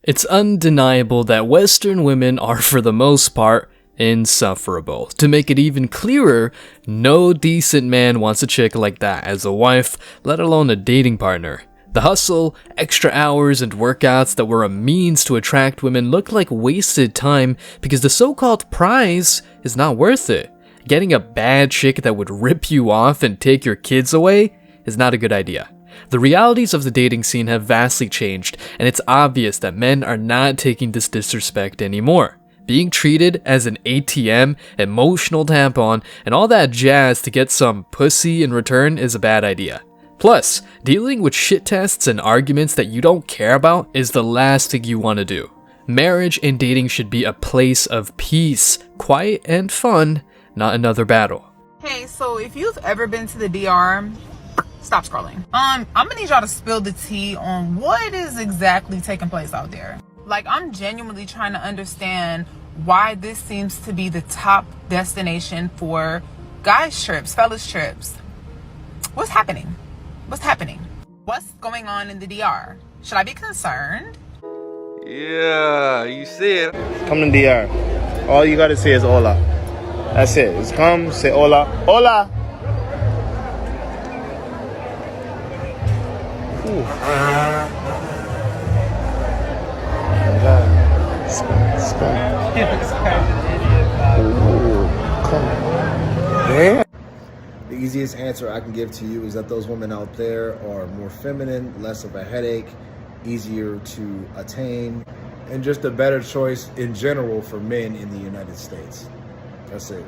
It's undeniable that Western women are, for the most part, insufferable. To make it even clearer, no decent man wants a chick like that as a wife, let alone a dating partner. The hustle, extra hours, and workouts that were a means to attract women look like wasted time because the so-called prize is not worth it. Getting a bad chick that would rip you off and take your kids away is not a good idea. The realities of the dating scene have vastly changed, and it's obvious that men are not taking this disrespect anymore. Being treated as an ATM, emotional tampon, and all that jazz to get some pussy in return is a bad idea. Plus, dealing with shit tests and arguments that you don't care about is the last thing you want to do. Marriage and dating should be a place of peace, quiet and fun, not another battle. Hey, so if you've ever been to the DR, stop scrolling. I'm gonna need y'all to spill the tea on what is exactly taking place out there. Like, I'm genuinely trying to understand why this seems to be the top destination for guys trips, fellas trips. What's happening? What's happening? What's going on in the DR? Should I be concerned? Yeah, you see it. Come to DR. All you gotta say is hola. That's it. Just come, say hola. Hola! Ooh. The easiest answer I can give to you is that those women out there are more feminine, less of a headache, easier to attain, and just a better choice in general for men in the United States. That's it.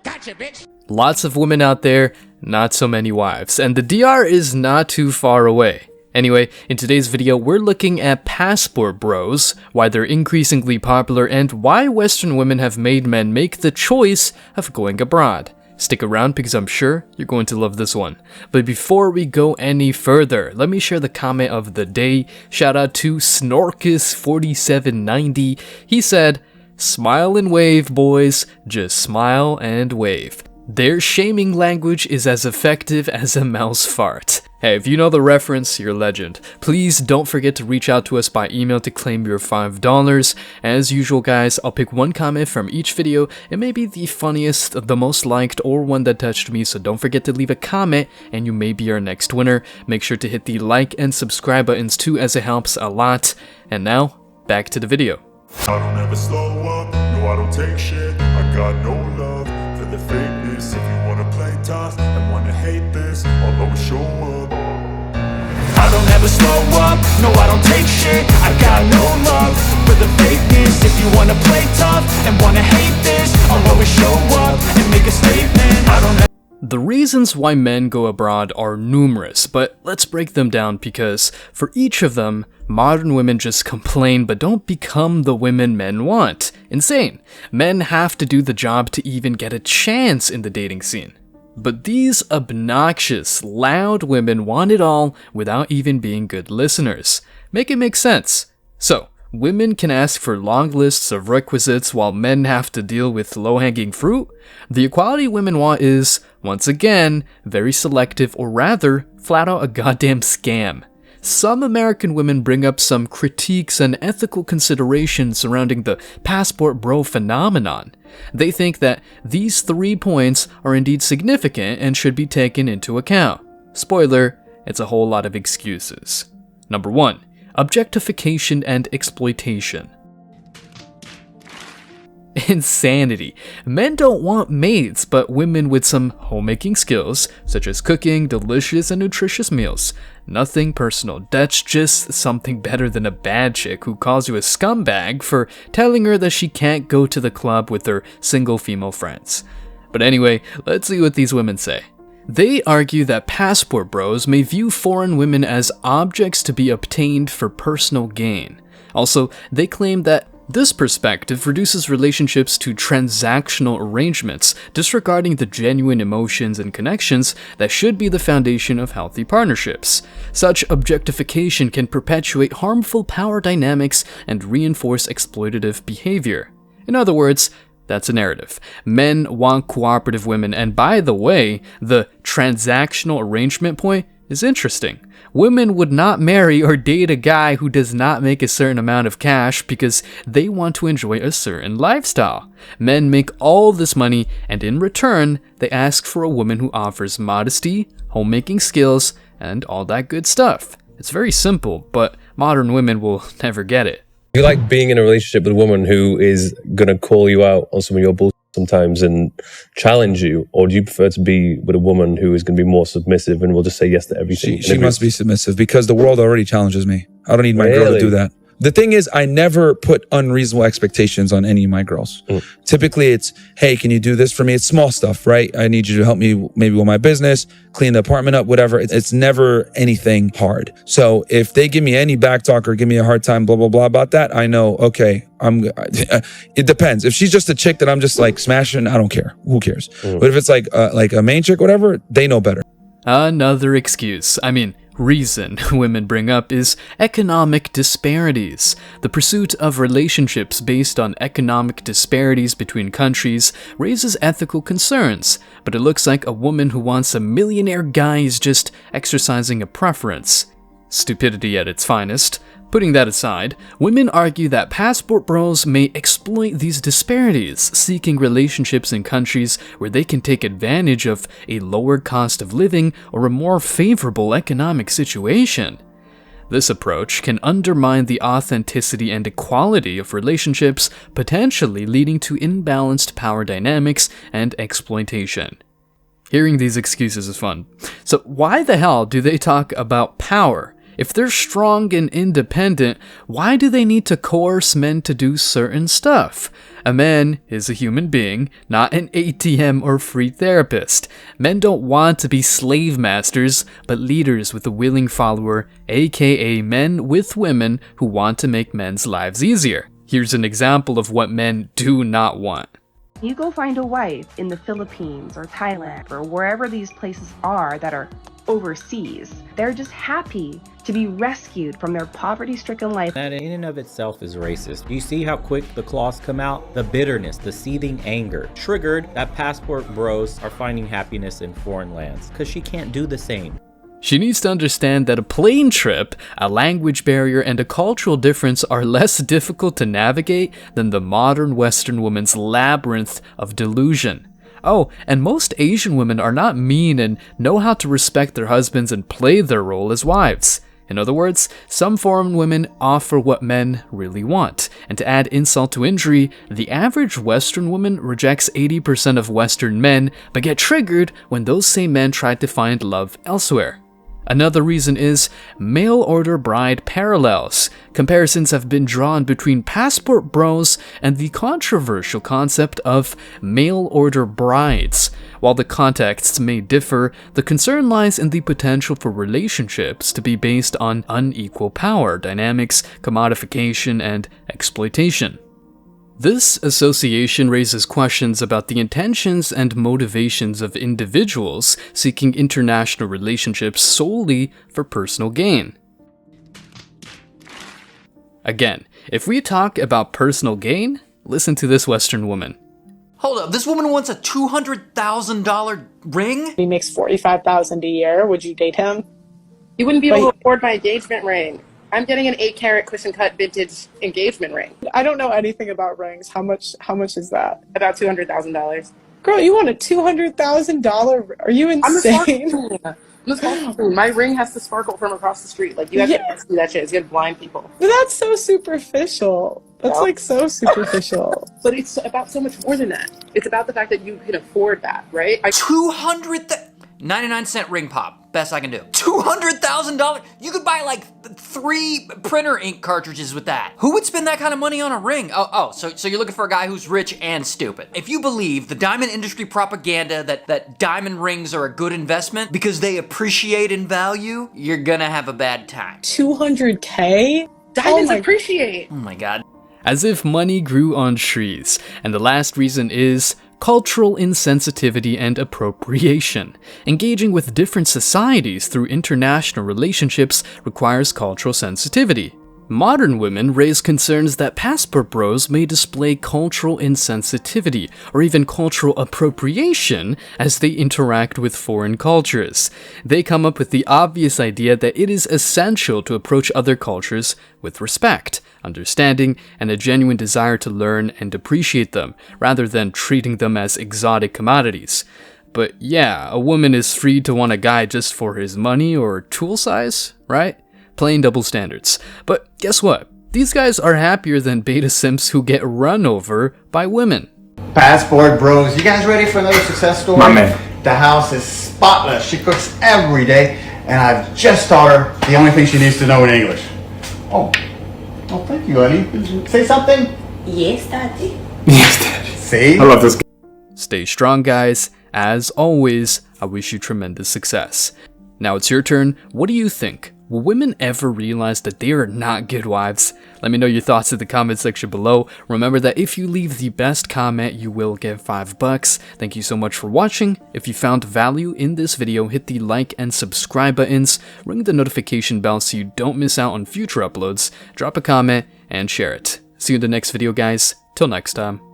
Gotcha, bitch! Lots of women out there, not so many wives, and the DR is not too far away. Anyway, in today's video, we're looking at passport bros, why they're increasingly popular, and why Western women have made men make the choice of going abroad. Stick around because I'm sure you're going to love this one. But before we go any further, let me share the comment of the day. Shout out to Snorkus4790. He said, "Smile and wave, boys. Just smile and wave. Their shaming language is as effective as a mouse fart." Hey, if you know the reference, you're a legend. Please don't forget to reach out to us by email to claim your $5. As usual, guys, I'll pick one comment from each video. It may be the funniest, the most liked, or one that touched me, so don't forget to leave a comment and you may be our next winner. Make sure to hit the like and subscribe buttons too, as it helps a lot. And now, back to the video. I don't ever slow up, no I don't take shit. I got no love for the fakeness. If you wanna play tough and wanna hate this, I'll always show up. I don't ever slow up, no I don't take shit. I got no love for the fakeness. If you wanna play tough and wanna hate this, I'll always show up and make a statement. I don't ever. The reasons why men go abroad are numerous, but let's break them down because for each of them, modern women just complain but don't become the women men want. Insane. Men have to do the job to even get a chance in the dating scene. But these obnoxious, loud women want it all without even being good listeners. Make it make sense. So, women can ask for long lists of requisites while men have to deal with low-hanging fruit? The equality women want is, once again, very selective, or rather, flat out a goddamn scam. Some American women bring up some critiques and ethical considerations surrounding the passport bro phenomenon. They think that these 3 points are indeed significant and should be taken into account. Spoiler, it's a whole lot of excuses. Number 1. Objectification and exploitation. Insanity. Men don't want maids, but women with some homemaking skills, such as cooking delicious and nutritious meals. Nothing personal, that's just something better than a bad chick who calls you a scumbag for telling her that she can't go to the club with her single female friends. But anyway, let's see what these women say. They argue that passport bros may view foreign women as objects to be obtained for personal gain. Also, they claim that this perspective reduces relationships to transactional arrangements, disregarding the genuine emotions and connections that should be the foundation of healthy partnerships. Such objectification can perpetuate harmful power dynamics and reinforce exploitative behavior. In other words, that's a narrative. Men want cooperative women, and by the way, the transactional arrangement point is interesting. Women would not marry or date a guy who does not make a certain amount of cash because they want to enjoy a certain lifestyle. Men make all this money, and in return, they ask for a woman who offers modesty, homemaking skills, and all that good stuff. It's very simple, but modern women will never get it. You like being in a relationship with a woman who is going to call you out on some of your bullshit sometimes and challenge you, or do you prefer to be with a woman who is going to be more submissive and will just say yes to everything? She must be submissive because the world already challenges me. I don't need my girl to do that. The thing is, I never put unreasonable expectations on any of my girls. Typically, it's, hey, can you do this for me? It's small stuff, right? I need you to help me maybe with my business, clean the apartment up, whatever. It's never anything hard. So if they give me any back talk or give me a hard time, blah, blah, blah about that, I know, okay, it depends. If she's just a chick that I'm just like smashing, I don't care. Who cares? But if it's like a main chick, whatever, they know better. Another excuse, reason women bring up is economic disparities. The pursuit of relationships based on economic disparities between countries raises ethical concerns, but it looks like a woman who wants a millionaire guy is just exercising a preference. Stupidity at its finest. Putting that aside, women argue that passport bros may exploit these disparities, seeking relationships in countries where they can take advantage of a lower cost of living or a more favorable economic situation. This approach can undermine the authenticity and equality of relationships, potentially leading to imbalanced power dynamics and exploitation. Hearing these excuses is fun. So why the hell do they talk about power? If they're strong and independent, why do they need to coerce men to do certain stuff? A man is a human being, not an ATM or free therapist. Men don't want to be slave masters, but leaders with a willing follower, aka men with women who want to make men's lives easier. Here's an example of what men do not want. You go find a wife in the Philippines or Thailand or wherever these places are that are overseas. They're just happy to be rescued from their poverty-stricken life. That in and of itself is racist. You see how quick the claws come out? The bitterness, the seething anger, triggered that passport bros are finding happiness in foreign lands because she can't do the same. She needs to understand that a plane trip, a language barrier, and a cultural difference are less difficult to navigate than the modern Western woman's labyrinth of delusion. Oh, and most Asian women are not mean and know how to respect their husbands and play their role as wives. In other words, some foreign women offer what men really want. And to add insult to injury, the average Western woman rejects 80% of Western men, but get triggered when those same men try to find love elsewhere. Another reason is mail-order bride parallels. Comparisons have been drawn between passport bros and the controversial concept of mail-order brides. While the contexts may differ, the concern lies in the potential for relationships to be based on unequal power dynamics, commodification, and exploitation. This association raises questions about the intentions and motivations of individuals seeking international relationships solely for personal gain. Again, if we talk about personal gain, listen to this Western woman. Hold up, this woman wants a $200,000 ring? He makes $45,000 a year. Would you date him? You wouldn't be able to afford my engagement ring. I'm getting an 8-carat cushion cut vintage engagement ring. I don't know anything about rings. How much is that? About $200,000. Girl, you want a $200,000? Are you insane? My ring has to sparkle from across the street. Like, you have to see that shit. It's gonna blind people. But that's so superficial. That's like so superficial. But it's about so much more than that. It's about the fact that you can afford that, right? 99-cent ring pop. Best I can do. $200,000? You could buy like 3 printer ink cartridges with that. Who would spend that kind of money on a ring? So you're looking for a guy who's rich and stupid. If you believe the diamond industry propaganda that diamond rings are a good investment because they appreciate in value, you're gonna have a bad time. $200K? Diamonds appreciate. Oh my God. As if money grew on trees. And the last reason is cultural insensitivity and appropriation. Engaging with different societies through international relationships requires cultural sensitivity. Modern women raise concerns that passport bros may display cultural insensitivity or even cultural appropriation as they interact with foreign cultures. They come up with the obvious idea that it is essential to approach other cultures with respect, understanding, and a genuine desire to learn and appreciate them, rather than treating them as exotic commodities. But yeah, a woman is free to want a guy just for his money or tool size, right? Plain double standards. But guess what? These guys are happier than beta simps who get run over by women. Passport bros, you guys ready for another success story? My man. The house is spotless. She cooks every day, and I've just taught her the only thing she needs to know in English. Oh, thank you, honey. Say something. Yes, Daddy. Yes, Daddy. See? I love this. Stay strong, guys. As always, I wish you tremendous success. Now it's your turn. What do you think? Will women ever realize that they are not good wives? Let me know your thoughts in the comment section below. Remember that if you leave the best comment, you will get $5. Thank you so much for watching. If you found value in this video, hit the like and subscribe buttons, ring the notification bell so you don't miss out on future uploads, drop a comment, and share it. See you in the next video, guys. Till next time.